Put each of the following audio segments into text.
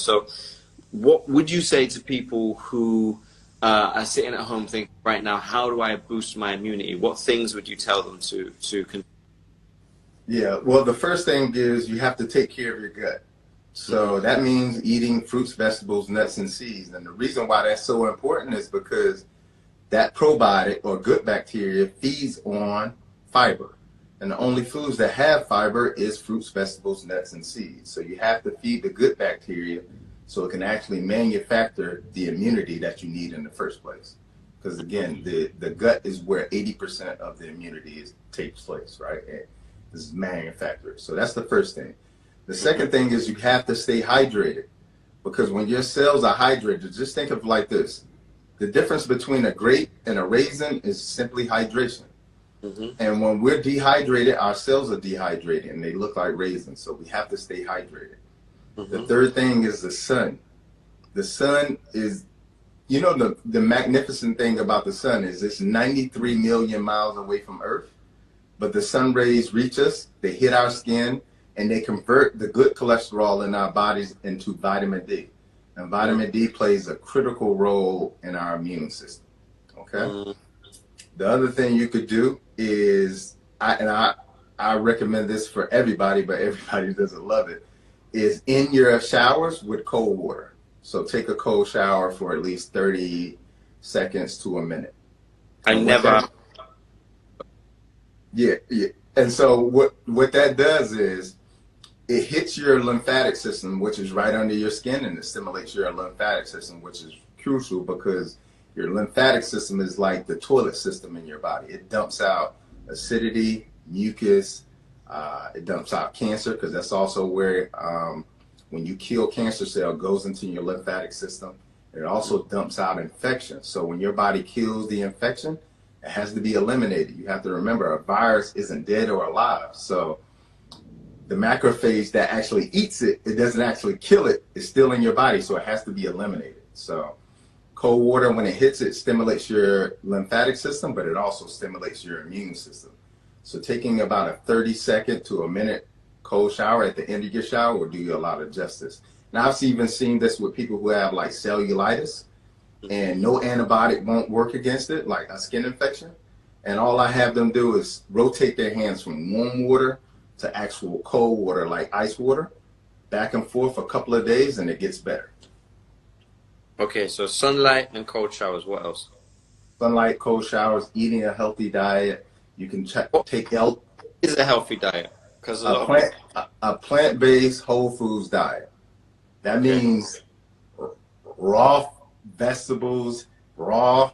So what would you say to people who are sitting at home thinking right now, how do I boost my immunity? What things would you tell them to Yeah, well, the first thing is you have to take care of your gut. So that means eating fruits, vegetables, nuts, and seeds. And the reason why that's so important is because that probiotic or gut bacteria feeds on fiber. And the only foods that have fiber is fruits, vegetables, nuts, and seeds. So you have to feed the gut bacteria so it can actually manufacture the immunity that you need in the first place. Because again, the gut is where 80% of the immunity takes place, right? This is manufactured. So that's the first thing. The second thing is you have to stay hydrated, because when your cells are hydrated, just think of it like this. The difference between a grape and a raisin is simply hydration. And when we're dehydrated, our cells are dehydrated and they look like raisins. So we have to stay hydrated. The third thing is the sun. The sun is, you know, the magnificent thing about the sun is it's 93 million miles away from Earth, but the sun rays reach us, they hit our skin, and they convert the good cholesterol in our bodies into vitamin D. And vitamin D plays a critical role in our immune system, okay? The other thing you could do is, I recommend this for everybody, but everybody doesn't love it, is in your showers with cold water. So take a cold shower for at least 30 seconds to a minute. Yeah. And so what that does is it hits your lymphatic system, which is right under your skin, and it stimulates your lymphatic system, which is crucial because your lymphatic system is like the toilet system in your body. It dumps out acidity, mucus, it dumps out cancer, because that's also where when you kill cancer cell, it goes into your lymphatic system. It also dumps out infection. So when your body kills the infection, it has to be eliminated. You have to remember, a virus isn't dead or alive. So the macrophage that actually eats it, it doesn't actually kill it. It's still in your body, so it has to be eliminated. So cold water, when it hits it, stimulates your lymphatic system, but it also stimulates your immune system. So taking about a 30-second to a minute cold shower at the end of your shower will do you a lot of justice. Now, I've even seen this with people who have like cellulitis, and no antibiotic won't work against it, like a skin infection. And all I have them do is rotate their hands from warm water to actual cold water, like ice water, back and forth for a couple of days, and it gets better. Okay, so sunlight and cold showers. What else? Sunlight, cold showers, eating a healthy diet. You can take What is a healthy diet? Because a plant-based whole foods diet. That means raw vegetables, raw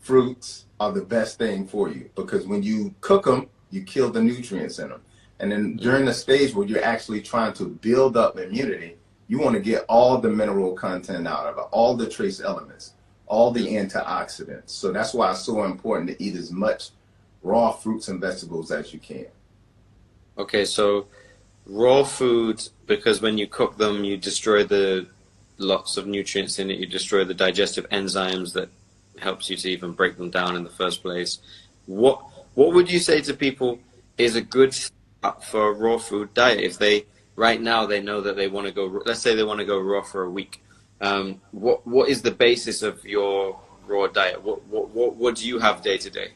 fruits are the best thing for you, because when you cook them, you kill the nutrients in them. And then during the stage where you're actually trying to build up immunity, you want to get all the mineral content out of it, all the trace elements, all the antioxidants. So that's why it's so important to eat as much raw fruits and vegetables as you can. Okay, so raw foods, because when you cook them, you destroy the lots of nutrients in it. You destroy the digestive enzymes that helps you to even break them down in the first place. What would you say to people is a good start for a raw food diet if they right now they know that they want to go? Let's say they want to go raw for a week. What is the basis of your raw diet? What do you have day to day?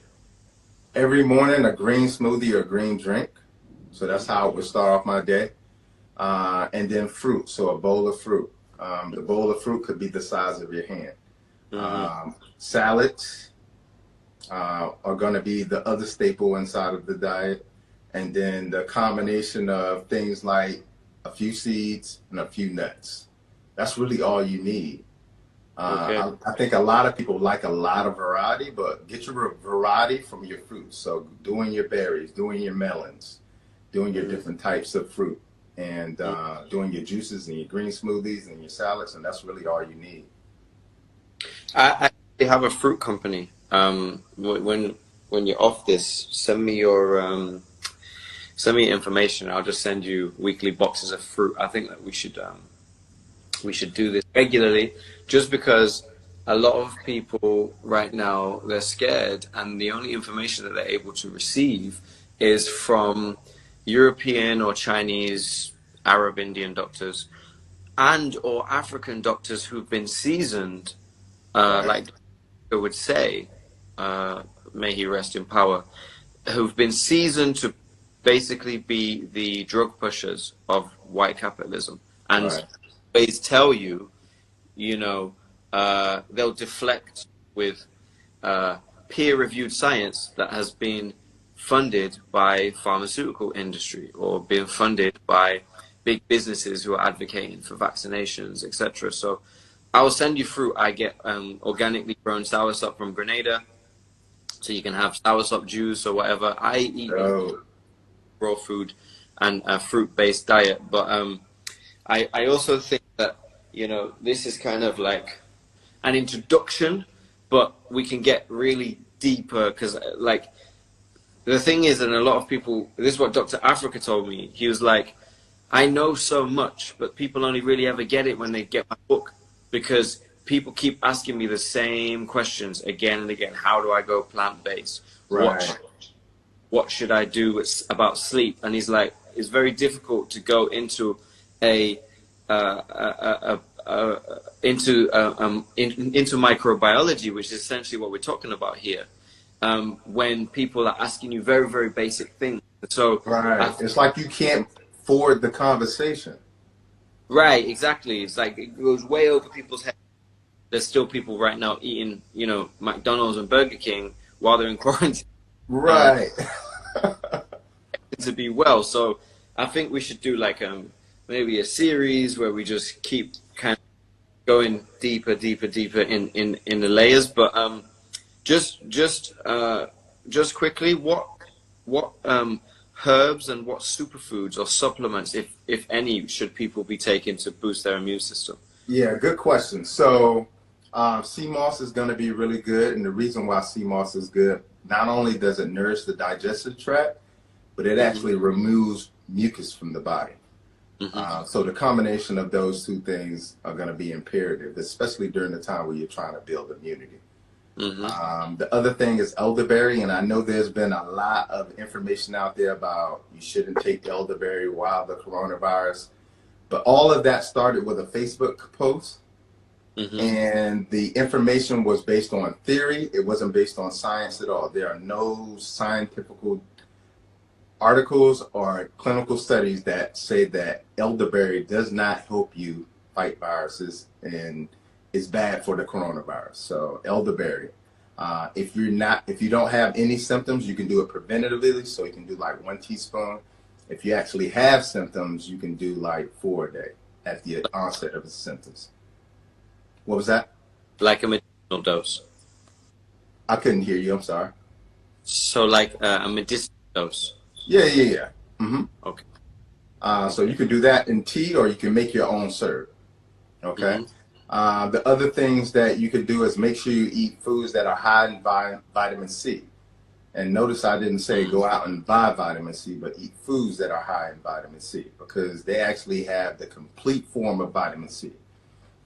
Every morning, a green smoothie or a green drink. So that's how I would start off my day. And then fruit, so a bowl of fruit. The bowl of fruit could be the size of your hand. Salads are going to be the other staple inside of the diet. And then the combination of things like a few seeds and a few nuts. That's really all you need. I think a lot of people like a lot of variety, but get your variety from your fruits. So doing your berries, doing your melons, doing your different types of fruit, and doing your juices and your green smoothies and your salads, and that's really all you need. I have a fruit company. When you're off this, send me your information. I'll just send you weekly boxes of fruit. I think that we should do this regularly, just because a lot of people right now, they're scared, and the only information that they're able to receive is from European or Chinese, Arab, Indian doctors. and or African doctors who've been seasoned, Right. like Dr. would say, uh, may he rest in power, who've been seasoned to basically be the drug pushers of white capitalism, and Right. they tell you, you know, they'll deflect with uh, peer-reviewed science that has been funded by pharmaceutical industry or being funded by big businesses who are advocating for vaccinations, etc. So I'll send you fruit. I get organically grown soursop from Grenada, so you can have soursop juice or whatever. I eat a Oh, raw food and a fruit-based diet, but I also think that this is kind of like an introduction, but we can get really deeper because like the thing is, and a lot of people, this is what Dr. Africa told me. He was like, I know so much, but people only really ever get it when they get my book because people keep asking me the same questions again and again. How do I go plant-based? right. What should I do about sleep? And he's like, it's very difficult to go into a, into microbiology, which is essentially what we're talking about here. When people are asking you very, very basic things. So, Right. It's like you can't forward the conversation. right, exactly. It's like it goes way over people's heads. There's still people right now eating, McDonald's and Burger King while they're in quarantine Right. to be well. So I think we should do like maybe a series where we just keep kind of going deeper, deeper, deeper in the layers. But just just quickly, what herbs and what superfoods or supplements, if any, should people be taking to boost their immune system? Yeah, good question. So, sea moss is going to be really good. And the reason why sea moss is good, not only does it nourish the digestive tract, but it Hmm. actually removes mucus from the body. Hmm. So the combination of those two things are going to be imperative, especially during the time where you're trying to build immunity. Hmm. The other thing is elderberry, and I know there's been a lot of information out there about you shouldn't take elderberry while the coronavirus, but all of that started with a Facebook post, Hmm. and the information was based on theory. It wasn't based on science at all. There are no scientific articles or clinical studies that say that elderberry does not help you fight viruses and is bad for the coronavirus. So elderberry. If you don't have any symptoms, you can do it preventatively. So you can do like 1 teaspoon. If you actually have symptoms, you can do like 4 a day at the onset of the symptoms. What was that? Like a medicinal dose. I couldn't hear you. I'm sorry. So like a medicinal dose. Yeah, yeah, yeah. Okay. So you can do that in tea, or you can make your own syrup. Okay. Hmm. The other things that you could do is make sure you eat foods that are high in vitamin C. And notice I didn't say Mm. go out and buy vitamin C, but eat foods that are high in vitamin C because they actually have the complete form of vitamin C.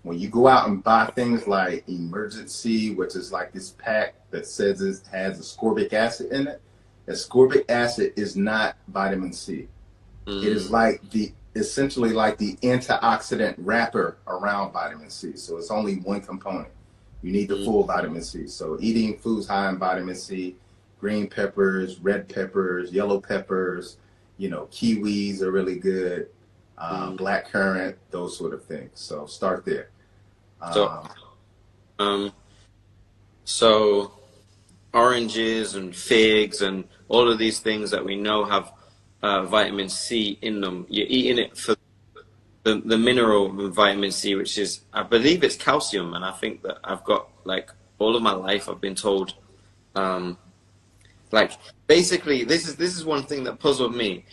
When you go out and buy things like Emergency, which is like this pack that says it has ascorbic acid in it, ascorbic acid is not vitamin C. It is Mm. like the essentially like the antioxidant wrapper around vitamin C. So it's only one component. You need the Mm. full vitamin C. So eating foods high in vitamin C, green peppers, red peppers, yellow peppers, kiwis are really good, Mm. black currant, those sort of things. So start there. So Um, um so oranges and figs and all of these things that we know have vitamin C in them. You're eating it for the mineral vitamin C, which is, I believe it's calcium, and I think that I've got like all of my life I've been told, um, like basically this is one thing that puzzled me.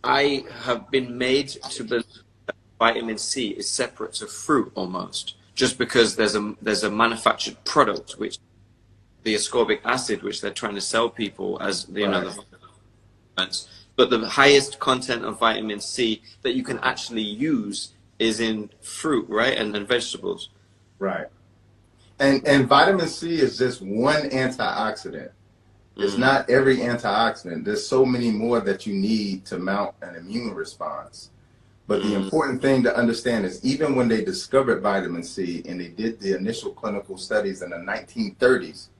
I have been made to believe that vitamin C is separate to fruit almost, just because there's a manufactured product which the ascorbic acid, which they're trying to sell people as right, the vitamins. But the highest content of vitamin C that you can actually use is in fruit, right, and vegetables. right. And vitamin C is just one antioxidant. It's Mm. not every antioxidant. There's so many more that you need to mount an immune response. But the Mm. important thing to understand is even when they discovered vitamin C and they did the initial clinical studies in the 1930s,